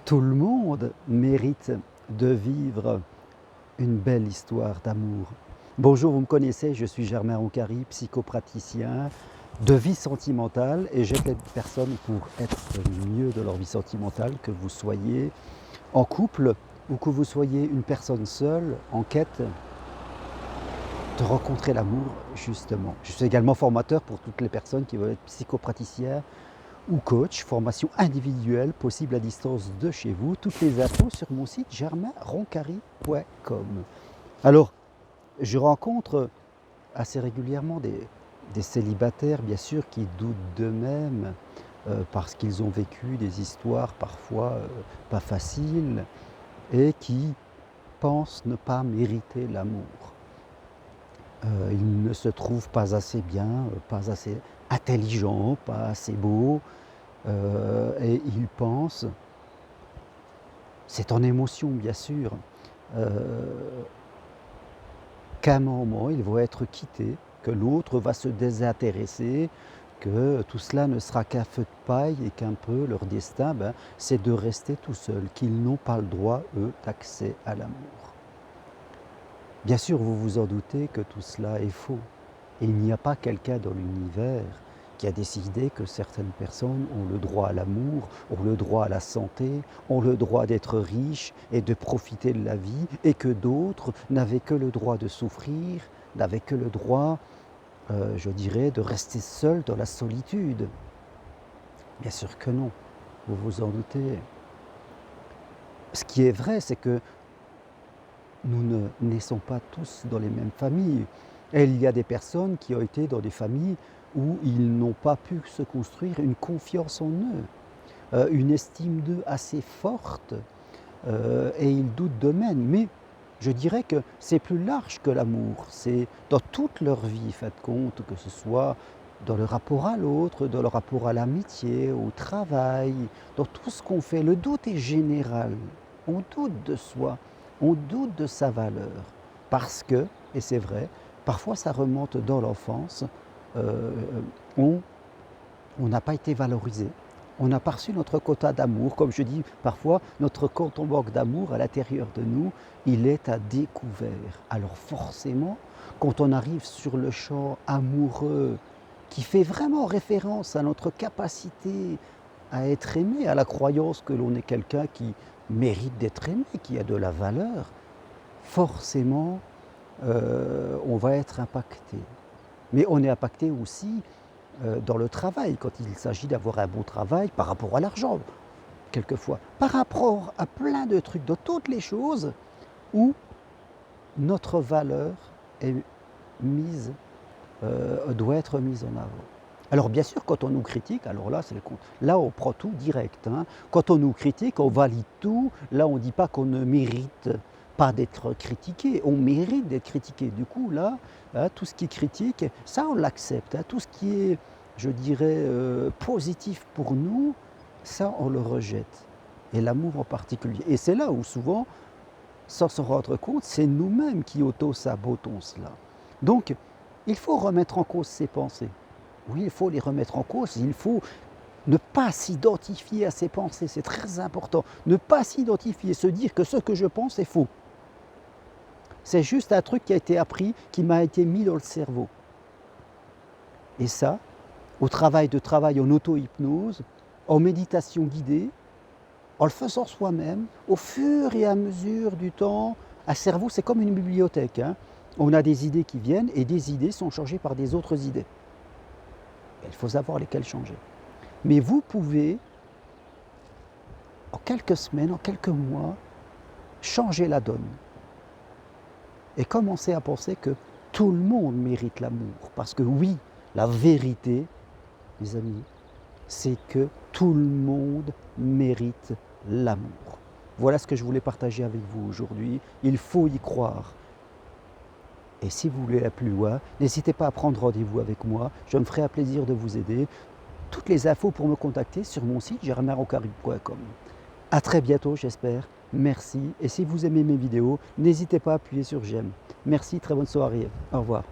Tout le monde mérite de vivre une belle histoire d'amour. Bonjour, vous me connaissez, je suis Germain Roncari, psychopraticien de vie sentimentale et j'aide les personnes pour être mieux de leur vie sentimentale, que vous soyez en couple ou que vous soyez une personne seule en quête de rencontrer l'amour justement. Je suis également formateur pour toutes les personnes qui veulent être psychopraticiens ou coach, formation individuelle possible à distance de chez vous. Toutes les infos sur mon site germainroncari.com. Alors, je rencontre assez régulièrement des célibataires, bien sûr, qui doutent d'eux-mêmes parce qu'ils ont vécu des histoires parfois pas faciles et qui pensent ne pas mériter l'amour. Ils ne se trouvent pas assez bien, pas assez intelligents, pas assez beaux, et ils pensent, c'est en émotion bien sûr, qu'à un moment ils vont être quittés, que l'autre va se désintéresser, que tout cela ne sera qu'un feu de paille et qu'un peu leur destin, c'est de rester tout seuls, qu'ils n'ont pas le droit, eux, d'accès à l'amour. Bien sûr, vous vous en doutez que tout cela est faux. Et il n'y a pas quelqu'un dans l'univers qui a décidé que certaines personnes ont le droit à l'amour, ont le droit à la santé, ont le droit d'être riches et de profiter de la vie, et que d'autres n'avaient que le droit de souffrir, n'avaient que le droit, je dirais, de rester seuls dans la solitude. Bien sûr que non, vous vous en doutez. Ce qui est vrai, c'est que nous ne naissons pas tous dans les mêmes familles. Et il y a des personnes qui ont été dans des familles où ils n'ont pas pu se construire une confiance en eux, une estime d'eux assez forte, et ils doutent d'eux-mêmes. Mais je dirais que c'est plus large que l'amour. C'est dans toute leur vie, faites compte, que ce soit dans le rapport à l'autre, dans le rapport à l'amitié, au travail, dans tout ce qu'on fait. Le doute est général. On doute de soi, on doute de sa valeur. Parce que, et c'est vrai, parfois ça remonte dans l'enfance, euh, on n'a pas été valorisé. On n'a pas reçu notre quota d'amour. Comme je dis parfois, notre compte en banque d'amour à l'intérieur de nous, il est à découvert. Alors forcément, quand on arrive sur le champ amoureux, qui fait vraiment référence à notre capacité à être aimé, à la croyance que l'on est quelqu'un qui mérite d'être aimé, qui a de la valeur, forcément, on va être impacté. Mais on est impacté aussi dans le travail, quand il s'agit d'avoir un bon travail par rapport à l'argent, quelquefois, par rapport à plein de trucs, dans toutes les choses où notre valeur est mise, doit être mise en avant. Alors bien sûr, quand on nous critique, alors là, c'est le compte. Là, on prend tout direct, hein. Quand on nous critique, on valide tout. Là, on ne dit pas qu'on ne mérite pas d'être critiqué. On mérite d'être critiqué. Du coup, là, hein, tout ce qui est critique, ça, on l'accepte, hein. Tout ce qui est, je dirais, positif pour nous, ça, on le rejette. Et l'amour en particulier. Et c'est là où souvent, sans se rendre compte, c'est nous-mêmes qui auto-sabotons cela. Donc, il faut remettre en cause ses pensées. Oui, il faut les remettre en cause, il faut ne pas s'identifier à ses pensées, c'est très important. Ne pas s'identifier, se dire que ce que je pense est faux. C'est juste un truc qui a été appris, qui m'a été mis dans le cerveau. Et ça, au travail en auto-hypnose, en méditation guidée, en le faisant soi-même, au fur et à mesure du temps, un cerveau, c'est comme une bibliothèque, hein. On a des idées qui viennent et des idées sont changées par des autres idées. Il faut savoir lesquelles changer. Mais vous pouvez, en quelques semaines, en quelques mois, changer la donne. Et commencer à penser que tout le monde mérite l'amour. Parce que oui, la vérité, mes amis, c'est que tout le monde mérite l'amour. Voilà ce que je voulais partager avec vous aujourd'hui. Il faut y croire. Et si vous voulez aller plus loin, n'hésitez pas à prendre rendez-vous avec moi. Je me ferai un plaisir de vous aider. Toutes les infos pour me contacter sur mon site germainroncari.com. À très bientôt, j'espère. Merci. Et si vous aimez mes vidéos, n'hésitez pas à appuyer sur j'aime. Merci, très bonne soirée. Au revoir.